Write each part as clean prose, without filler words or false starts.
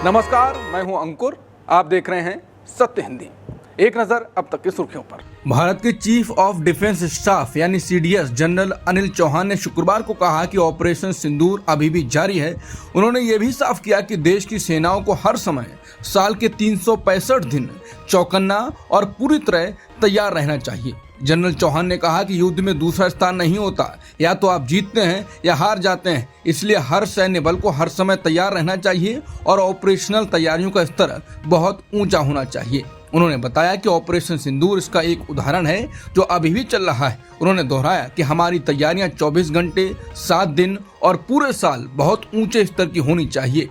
नमस्कार, मैं हूं अंकुर। आप देख रहे हैं सत्य हिंदी। एक नजर अब तक की सुर्खियों पर। भारत के चीफ ऑफ डिफेंस स्टाफ यानी सीडीएस जनरल अनिल चौहान ने शुक्रवार को कहा कि ऑपरेशन सिंदूर अभी भी जारी है। उन्होंने ये भी साफ किया कि देश की सेनाओं को हर समय साल के 365 दिन चौकन्ना और पूरी तरह तैयार रहना चाहिए। जनरल चौहान ने कहा कि युद्ध में दूसरा स्थान नहीं होता, या तो आप जीतते हैं या हार जाते हैं। इसलिए हर सैन्य बल को हर समय तैयार रहना चाहिए और ऑपरेशनल तैयारियों का स्तर बहुत ऊंचा होना चाहिए। उन्होंने बताया कि ऑपरेशन सिंदूर इसका एक उदाहरण है जो अभी भी चल रहा है। उन्होंने दोहराया कि हमारी तैयारियां 24 घंटे, 7 दिन और पूरे साल बहुत ऊंचे स्तर की होनी चाहिए।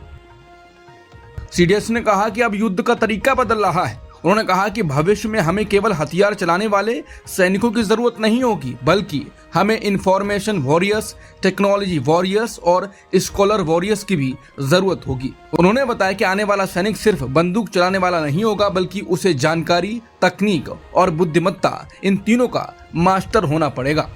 सीडीएस ने कहा कि अब युद्ध का तरीका बदल रहा है। उन्होंने कहा कि भविष्य में हमें केवल हथियार चलाने वाले सैनिकों की जरूरत नहीं होगी, बल्कि हमें इंफॉर्मेशन वॉरियर्स, टेक्नोलॉजी वॉरियर्स और स्कॉलर वॉरियर्स की भी जरूरत होगी। उन्होंने बताया कि आने वाला सैनिक सिर्फ बंदूक चलाने वाला नहीं होगा, बल्कि उसे जानकारी, तकनीक और बुद्धिमत्ता, इन तीनों का मास्टर होना पड़ेगा।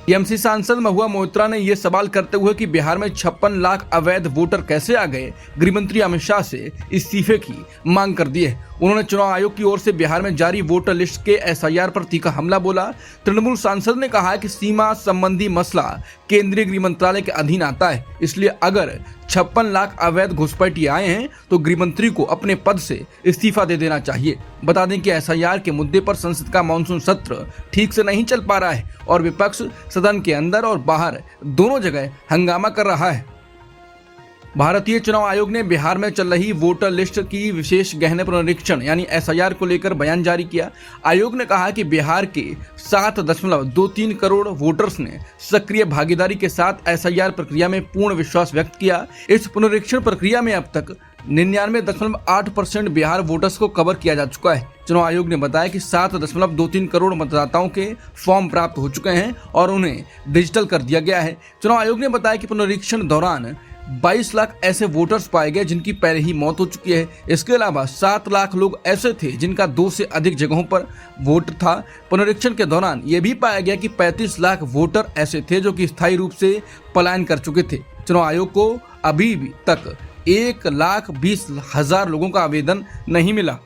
टीएमसी सांसद महुआ मोइत्रा ने यह सवाल करते हुए कि बिहार में 56 लाख अवैध वोटर कैसे आ गए, गृहमंत्री अमित शाह से इस्तीफे की मांग कर दी है। उन्होंने चुनाव आयोग की ओर से बिहार में जारी वोटर लिस्ट के एसआईआर पर तीखा हमला बोला। तृणमूल सांसद ने कहा कि सीमा संबंधी मसला केंद्रीय गृह मंत्रालय के अधीन आता है, इसलिए अगर 56 लाख अवैध घुसपैठिए आए हैं तो गृहमंत्री को अपने पद से इस्तीफा दे देना चाहिए। बता दें कि एसआईआर के मुद्दे पर संसद का मानसून सत्र ठीक से नहीं चल पा रहा है और विपक्ष सदन के अंदर और बाहर दोनों जगह हंगामा कर रहा है। भारतीय चुनाव आयोग ने बिहार में चल रही वोटर लिस्ट की विशेष गहन पुनरीक्षण यानी एसआईआर को लेकर बयान जारी किया। आयोग ने कहा कि बिहार के 7.23 करोड़ वोटर्स ने सक्रिय भागीदारी के साथ एसआईआर प्रक्रिया में पूर्ण विश्वास व्यक्त किया। इस पुनरीक्षण प्रक्रिया में अब तक 99.8% बिहार वोटर्स को कवर किया जा चुका है। चुनाव आयोग ने बताया कि 7.23 करोड़ मतदाताओं के फॉर्म प्राप्त हो चुके हैं और उन्हें डिजिटल कर दिया गया है। चुनाव आयोग ने बताया कि पुनरीक्षण दौरान 22 लाख ऐसे वोटर्स पाए गए जिनकी पहले ही मौत हो चुकी है। इसके अलावा 7 लाख लोग ऐसे थे जिनका 2 से अधिक जगहों पर वोट था। पुनरीक्षण के दौरान यह भी पाया गया कि 35 लाख वोटर ऐसे थे जो कि स्थायी रूप से पलायन कर चुके थे। चुनाव आयोग को अभी भी तक 1,20,000 लोगों का आवेदन नहीं मिला।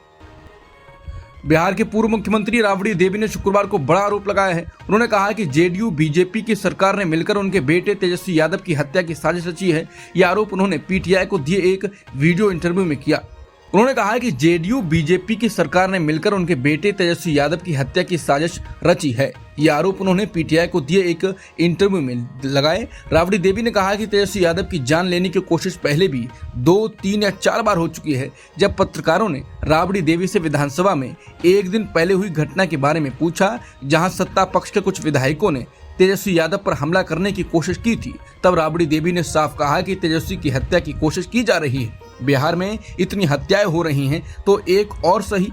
बिहार के पूर्व मुख्यमंत्री राबड़ी देवी ने शुक्रवार को बड़ा आरोप लगाया है। उन्होंने कहा कि जेडीयू बीजेपी की सरकार ने मिलकर उनके बेटे तेजस्वी यादव की हत्या की साजिश रची है। यह आरोप उन्होंने पीटीआई को दिए एक वीडियो इंटरव्यू में किया। उन्होंने कहा कि जेडीयू बीजेपी की सरकार ने मिलकर उनके बेटे तेजस्वी यादव की हत्या की साजिश रची है। यह आरोप उन्होंने पीटीआई को दिए एक इंटरव्यू में लगाए। राबड़ी देवी ने कहा कि तेजस्वी यादव की जान लेने की कोशिश पहले भी 2, 3 या 4 बार हो चुकी है। जब पत्रकारों ने राबड़ी देवी से विधानसभा में एक दिन पहले हुई घटना के बारे में पूछा, जहां सत्ता पक्ष के कुछ विधायकों ने तेजस्वी यादव पर हमला करने की कोशिश की थी, तब राबड़ी देवी ने साफ कहा कि तेजस्वी की हत्या की कोशिश की जा रही है। बिहार में इतनी हत्याएं हो रही हैं तो एक और सही,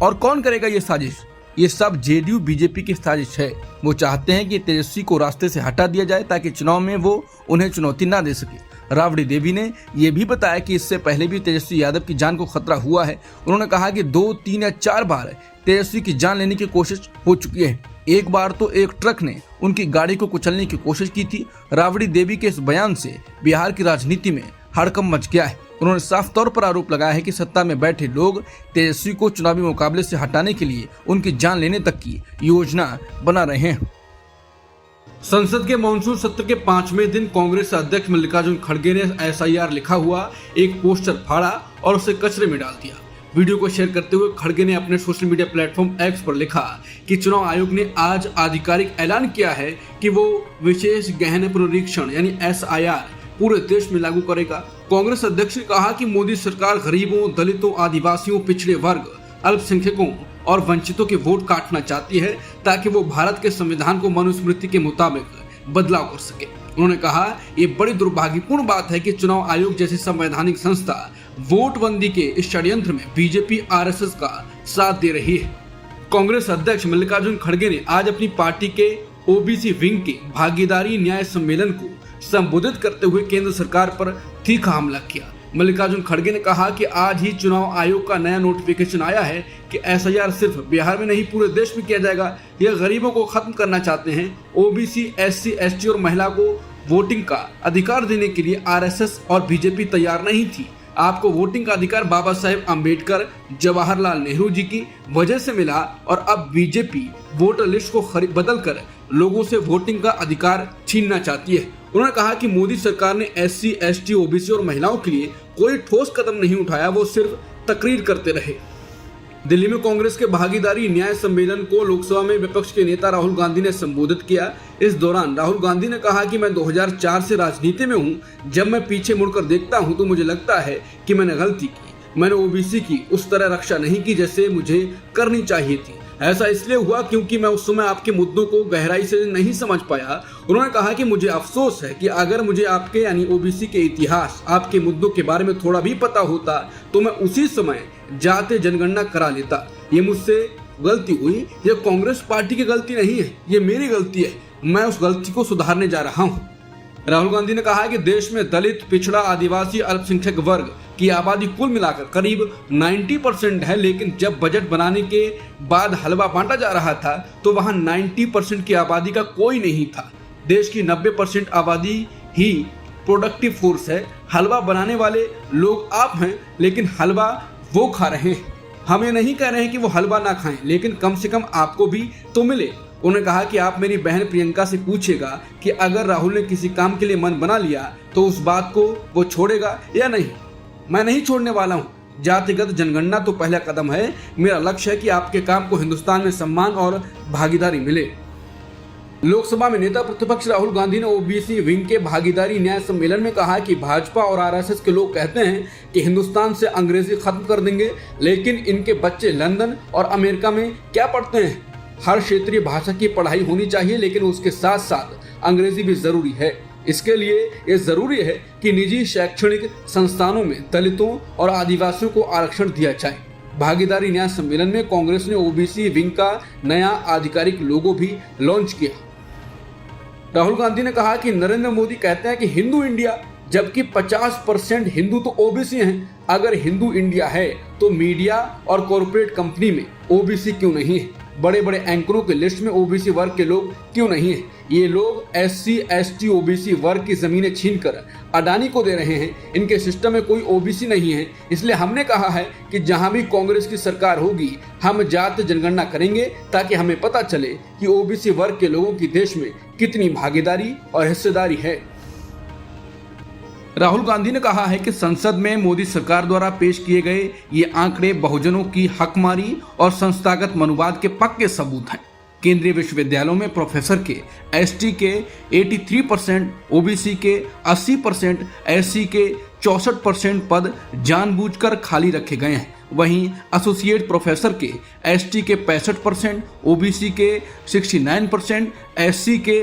और कौन करेगा ये साजिश? ये सब जेडीयू बीजेपी की साजिश है। वो चाहते हैं कि तेजस्वी को रास्ते से हटा दिया जाए ताकि चुनाव में वो उन्हें चुनौती ना दे सके। राबड़ी देवी ने यह भी बताया कि इससे पहले भी तेजस्वी यादव की जान को खतरा हुआ है। उन्होंने कहा कि 2, 3 या 4 बार तेजस्वी की जान लेने की कोशिश हो चुकी है। एक बार तो एक ट्रक ने उनकी गाड़ी को कुचलने की कोशिश की थी। राबड़ी देवी के इस बयान से बिहार की राजनीति में हड़कंप मच गया है। उन्होंने साफ तौर पर आरोप लगाया है कि सत्ता में बैठे लोग तेजस्वी को चुनावी मुकाबले से हटाने के लिए उनकी जान लेने तक की योजना बना रहे हैं। संसद के मानसून सत्र के 5वें दिन कांग्रेस अध्यक्ष मल्लिकार्जुन खड़गे ने एसआईआर लिखा हुआ एक पोस्टर फाड़ा और उसे कचरे में डाल दिया। वीडियो को शेयर करते हुए खड़गे ने अपने सोशल मीडिया प्लेटफॉर्म एक्स पर लिखा कि चुनाव आयोग ने आज आधिकारिक ऐलान किया है कि वो विशेष गहन पुनरीक्षण यानी एसआईआर पूरे देश में लागू करेगा। कांग्रेस अध्यक्ष ने कहा कि मोदी सरकार गरीबों, दलितों, आदिवासियों, पिछड़े वर्ग, अल्पसंख्यकों और वंचितों के वोट काटना चाहती है ताकि वो भारत के संविधान को मनुस्मृति के मुताबिक बदलाव कर सके। उन्होंने कहा, ये बड़ी दुर्भाग्यपूर्ण बात है कि चुनाव आयोग जैसी संवैधानिक संस्था वोटबंदी के इस षड्यंत्र में बीजेपी आरएसएस का साथ दे रही है। कांग्रेस अध्यक्ष मल्लिकार्जुन खड़गे ने आज अपनी पार्टी के ओबीसी विंग के भागीदारी न्याय सम्मेलन को संबोधित करते हुए केंद्र सरकार पर तीखा हमला किया। मल्लिकार्जुन खड़गे ने कहा कि आज ही चुनाव आयोग का नया नोटिफिकेशन आया है कि एसआईआर सिर्फ बिहार में नहीं पूरे देश में किया जाएगा। यह गरीबों को खत्म करना चाहते हैं। ओबीसी, एससी, एसटी और महिला को वोटिंग का अधिकार देने के लिए आरएसएस और बीजेपी तैयार नहीं थी। आपको वोटिंग का अधिकार बाबा साहेब अम्बेडकर, जवाहरलाल नेहरू जी की वजह से मिला और अब बीजेपी वोटर लिस्ट को बदलकर लोगों से वोटिंग का अधिकार छीनना चाहती है। उन्होंने कहा कि मोदी सरकार ने SC, ST, OBC और महिलाओं के लिए कोई ठोस कदम नहीं उठाया, वो सिर्फ तकरीर करते रहे। दिल्ली में कांग्रेस के भागीदारी न्याय सम्मेलन को लोकसभा में विपक्ष के नेता राहुल गांधी ने संबोधित किया। इस दौरान राहुल गांधी ने कहा कि मैं 2004 से राजनीति में हूं। जब मैं पीछे मुड़कर देखता हूं तो मुझे लगता है कि मैंने गलती की। मैंने OBC की उस तरह रक्षा नहीं की जैसे मुझे करनी चाहिए थी। ऐसा इसलिए हुआ क्योंकि मैं उस समय आपके मुद्दों को गहराई से नहीं समझ पाया। उन्होंने कहा कि मुझे अफसोस है कि अगर मुझे आपके यानी OBC के इतिहास, आपके मुद्दों के बारे में थोड़ा भी पता होता तो मैं उसी समय जाते जनगणना करा लेता। ये मुझसे गलती हुई। ये कांग्रेस पार्टी की गलती नहीं है, ये मेरी गलती है। मैं उस गलती को सुधारने जा रहा हूँ। राहुल गांधी ने कहा कि देश में दलित, पिछड़ा, आदिवासी, अल्पसंख्यक वर्ग की आबादी कुल मिलाकर करीब 90% है, लेकिन जब बजट बनाने के बाद हलवा बांटा जा रहा था तो वहां 90% की आबादी का कोई नहीं था। देश की 90% आबादी ही प्रोडक्टिव फोर्स है। हलवा बनाने वाले लोग आप हैं, लेकिन हलवा वो खा रहे हैं। हम ये नहीं कह रहे हैं कि वो हलवा ना खाएं, लेकिन कम से कम आपको भी तो मिले। उन्होंने कहा कि आप मेरी बहन प्रियंका से पूछेगा कि अगर राहुल ने किसी काम के लिए मन बना लिया तो उस बात को वो छोड़ेगा या नहीं। मैं नहीं छोड़ने वाला हूँ। जातिगत जनगणना तो पहला कदम है। मेरा लक्ष्य है कि आपके काम को हिंदुस्तान में सम्मान और भागीदारी मिले। लोकसभा में नेता प्रतिपक्ष राहुल गांधी ने OBC विंग के भागीदारी न्याय सम्मेलन में कहा कि भाजपा और RSS के लोग कहते हैं कि हिंदुस्तान से अंग्रेजी खत्म कर देंगे, लेकिन इनके बच्चे लंदन और अमेरिका में क्या पढ़ते हैं। हर क्षेत्रीय भाषा की पढ़ाई होनी चाहिए, लेकिन उसके साथ साथ अंग्रेजी भी जरूरी है। इसके लिए ये जरूरी है कि निजी शैक्षणिक संस्थानों में दलितों और आदिवासियों को आरक्षण दिया जाए। भागीदारी न्याय सम्मेलन में कांग्रेस ने OBC विंग का नया आधिकारिक लोगो भी लॉन्च किया। राहुल गांधी ने कहा कि नरेंद्र मोदी कहते हैं कि हिंदू इंडिया, जबकि 50% हिंदू तो OBC हैं। अगर हिंदू इंडिया है तो मीडिया और कॉरपोरेट कंपनी में OBC क्यों नहीं है? बड़े बड़े एंकरों के लिस्ट में OBC वर्ग के लोग क्यों नहीं है? ये लोग SC, ST, OBC वर्ग की जमीनें छीनकर अडानी को दे रहे हैं। इनके सिस्टम में कोई OBC नहीं है। इसलिए हमने कहा है कि जहां भी कांग्रेस की सरकार होगी हम जाति जनगणना करेंगे, ताकि हमें पता चले कि OBC वर्ग के लोगों की देश में कितनी भागीदारी और हिस्सेदारी है। राहुल गांधी ने कहा है कि संसद में मोदी सरकार द्वारा पेश किए गए ये आंकड़े बहुजनों की हकमारी और संस्थागत मनुवाद के पक्के सबूत हैं। केंद्रीय विश्वविद्यालयों में प्रोफेसर के ST के 83%, OBC के 80%, SC के 64% पद जानबूझकर खाली रखे गए हैं। वहीं एसोसिएट प्रोफेसर के ST के 65%, OBC के 69%, SC के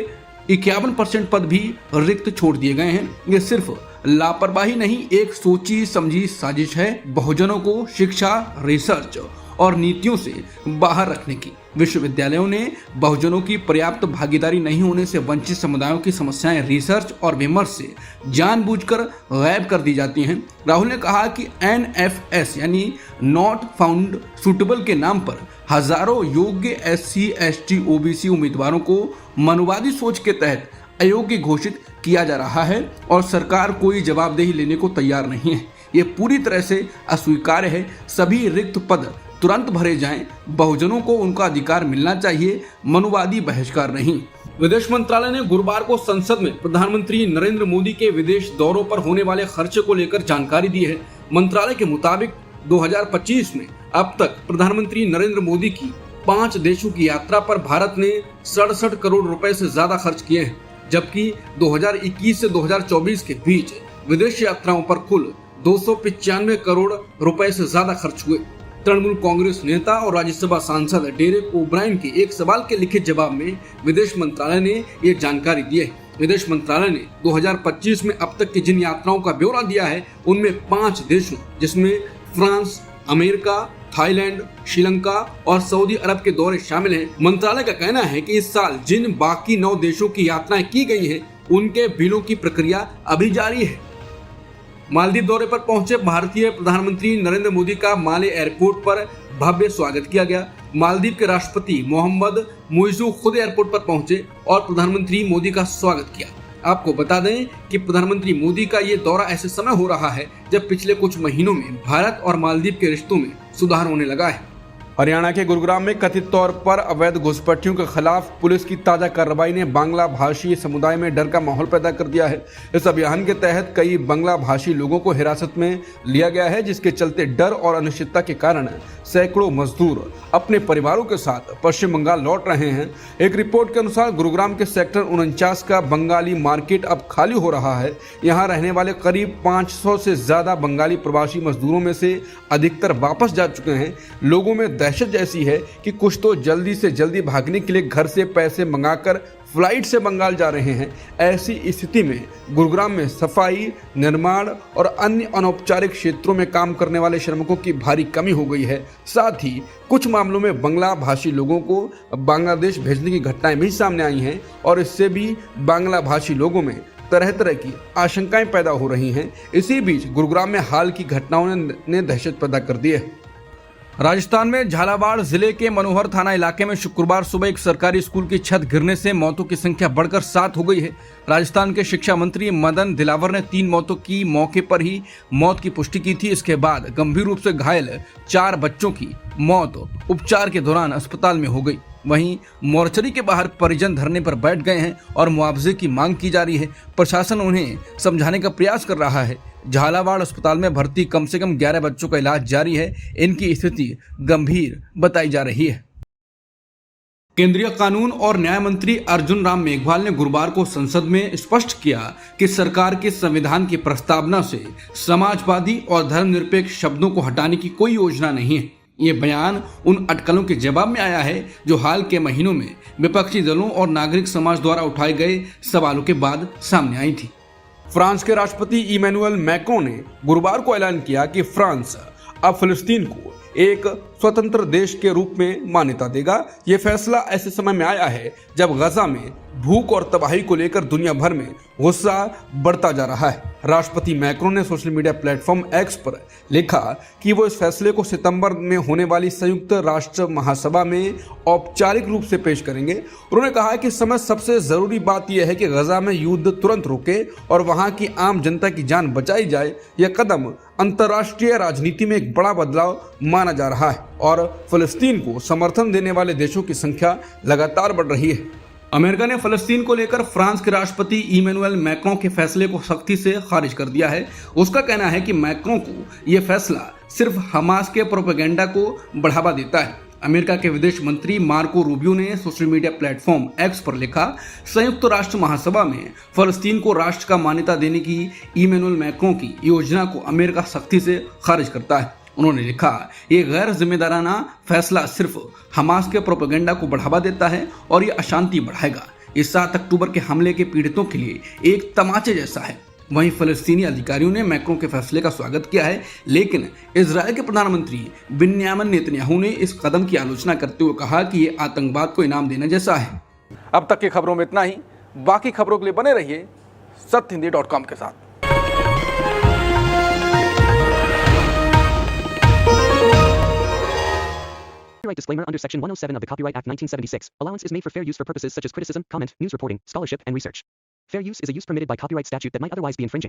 51% पद भी रिक्त छोड़ दिए गए हैं। ये सिर्फ लापरवाही नहीं, एक सोची समझी साजिश है बहुजनों को शिक्षा, रिसर्च और नीतियों से बाहर रखने की। विश्वविद्यालयों ने बहुजनों की पर्याप्त भागीदारी नहीं होने से वंचित समुदायों की समस्याएं रिसर्च और विमर्श से जानबूझकर गायब कर दी जाती हैं। राहुल ने कहा कि NFS यानी नॉट फाउंड सुटेबल के नाम पर हजारों योग्य SC, ST, OBC उम्मीदवारों को मनुवादी सोच के तहत अयोग्य घोषित किया जा रहा है और सरकार कोई जवाबदेही लेने को तैयार नहीं है। ये पूरी तरह से अस्वीकार्य है। सभी रिक्त पद तुरंत भरे जाएं। बहुजनों को उनका अधिकार मिलना चाहिए, मनुवादी बहिष्कार नहीं। विदेश मंत्रालय ने गुरुवार को संसद में प्रधानमंत्री नरेंद्र मोदी के विदेश दौरों पर होने वाले खर्चे को लेकर जानकारी दी है। मंत्रालय के मुताबिक 2025 में अब तक प्रधानमंत्री नरेंद्र मोदी की 5 देशों की यात्रा पर भारत ने 67 करोड़ रुपए से ज्यादा खर्च किए हैं, जबकि 2021 से 2024 के बीच विदेश यात्राओं पर कुल 295 करोड़ रुपए से ज्यादा खर्च हुए। तृणमूल कांग्रेस नेता और राज्यसभा सांसद डेरेक ओब्रायन के एक सवाल के लिखित जवाब में विदेश मंत्रालय ने ये जानकारी दी है। विदेश मंत्रालय ने 2025 में अब तक की जिन यात्राओं का ब्यौरा दिया है उनमें 5 देशों जिसमें फ्रांस, अमेरिका, थाईलैंड, श्रीलंका और सऊदी अरब के दौरे शामिल हैं। मंत्रालय का कहना है कि इस साल जिन बाकी 9 देशों की यात्राएं की गई हैं उनके बिलों की प्रक्रिया अभी जारी है। मालदीव दौरे पर पहुंचे भारतीय प्रधानमंत्री नरेंद्र मोदी का माले एयरपोर्ट पर भव्य स्वागत किया गया। मालदीव के राष्ट्रपति मोहम्मद मुइज़ू खुद एयरपोर्ट पर पहुंचे और प्रधानमंत्री मोदी का स्वागत किया। आपको बता दें कि प्रधानमंत्री मोदी का ये दौरा ऐसे समय हो रहा है जब पिछले कुछ महीनों में भारत और मालदीव के रिश्तों में सुधार होने लगा है। हरियाणा के गुरुग्राम में कथित तौर पर अवैध घुसपैठियों के खिलाफ पुलिस की ताजा कार्रवाई ने बांग्ला भाषी समुदाय में डर का माहौल पैदा कर दिया है। इस अभियान के तहत कई बांग्ला भाषी लोगों को हिरासत में लिया गया है, जिसके चलते डर और अनिश्चितता के कारण सैकड़ों मजदूर अपने परिवारों के साथ पश्चिम बंगाल लौट रहे हैं। एक रिपोर्ट के अनुसार गुरुग्राम के सेक्टर 49 का बंगाली मार्केट अब खाली हो रहा है। यहाँ रहने वाले करीब 500 से ज्यादा बंगाली प्रवासी मजदूरों में से अधिकतर वापस जा चुके हैं। लोगों में दहशत जैसी है कि कुछ तो जल्दी से जल्दी भागने के लिए घर से पैसे मंगाकर फ्लाइट से बंगाल जा रहे हैं। ऐसी स्थिति में गुरुग्राम में सफाई, निर्माण और अन्य अनौपचारिक क्षेत्रों में काम करने वाले श्रमिकों की भारी कमी हो गई है। साथ ही कुछ मामलों में बांग्ला भाषी लोगों को बांग्लादेश भेजने की घटनाएं भी सामने आई हैं और इससे भी बांग्ला भाषी लोगों में तरह तरह की आशंकाएं पैदा हो रही हैं। इसी बीच गुरुग्राम में हाल की घटनाओं ने दहशत पैदा कर दी है। राजस्थान में झालावाड़ जिले के मनोहर थाना इलाके में शुक्रवार सुबह एक सरकारी स्कूल की छत गिरने से मौतों की संख्या बढ़कर 7 हो गई है। राजस्थान के शिक्षा मंत्री मदन दिलावर ने 3 मौतों की मौके पर ही मौत की पुष्टि की थी। इसके बाद गंभीर रूप से घायल 4 बच्चों की मौत उपचार के दौरान अस्पताल में हो गई। वहीं मोर्चरी के बाहर परिजन धरने पर बैठ गए हैं और मुआवजे की मांग की जा रही है। प्रशासन उन्हें समझाने का प्रयास कर रहा है। झालावाड़ अस्पताल में भर्ती कम से कम 11 बच्चों का इलाज जारी है। इनकी स्थिति गंभीर बताई जा रही है। केंद्रीय कानून और न्याय मंत्री अर्जुन राम मेघवाल ने गुरुवार को संसद में स्पष्ट किया कि सरकार के संविधान की प्रस्तावना से समाजवादी और धर्मनिरपेक्ष शब्दों को हटाने की कोई योजना नहीं है। ये बयान उन अटकलों के जवाब में आया है जो हाल के महीनों में विपक्षी दलों और नागरिक समाज द्वारा उठाए गए सवालों के बाद सामने आई थी। फ्रांस के राष्ट्रपति इमैनुअल मैक्रों ने गुरुवार को ऐलान किया कि फ्रांस अब फिलिस्तीन को एक स्वतंत्र देश के रूप में मान्यता देगा। ये फैसला ऐसे समय में आया है जब गजा में भूख और तबाही को लेकर दुनिया भर में गुस्सा बढ़ता जा रहा है। राष्ट्रपति मैक्रों ने सोशल मीडिया प्लेटफॉर्म एक्स पर लिखा कि वो इस फैसले को सितंबर में होने वाली संयुक्त राष्ट्र महासभा में औपचारिक रूप से पेश करेंगे। उन्होंने कहा कि इस समय सबसे जरूरी बात यह है कि गजा में युद्ध तुरंत रुके और वहां की आम जनता की जान बचाई जाए। यह कदम अंतर्राष्ट्रीय राजनीति में एक बड़ा बदलाव माना जा रहा है और फिलिस्तीन को समर्थन देने वाले देशों की संख्या लगातार बढ़ रही है। अमेरिका ने फिलिस्तीन को लेकर फ्रांस के राष्ट्रपति इमैनुअल मैक्रों के फैसले को सख्ती से खारिज कर दिया है। उसका कहना है कि मैक्रों को यह फैसला सिर्फ हमास के प्रोपेगेंडा को बढ़ावा देता है। अमेरिका के विदेश मंत्री मार्को रूबियो ने सोशल मीडिया प्लेटफॉर्म एक्स पर लिखा, संयुक्त राष्ट्र महासभा में फिलिस्तीन को राष्ट्र का मान्यता देने की इमैनुअल मैक्रों की योजना को अमेरिका सख्ती से खारिज करता है। उन्होंने लिखा, ये गैर जिम्मेदाराना फैसला सिर्फ हमास के प्रोपेगेंडा को बढ़ावा देता है और ये अशांति बढ़ाएगा। इस 7 अक्टूबर के हमले के पीड़ितों के लिए एक तमाचे जैसा है। वहीं फिलिस्तीनी अधिकारियों ने मैक्रों के फैसले का स्वागत किया है, लेकिन इजरायल के प्रधानमंत्री बिन्यामिन नेतन्याहू ने इस कदम की आलोचना करते हुए कहा कि ये आतंकवाद को इनाम देने जैसा है। अब तक की खबरों में इतना ही। बाकी खबरों के लिए बने रहिए सत्यहिंदी.com के साथ। Copyright disclaimer under Section 107 of the Copyright Act 1976. Allowance is made for fair use for purposes such as criticism, comment, news reporting, scholarship, and research. Fair use is a use permitted by copyright statute that might otherwise be infringing.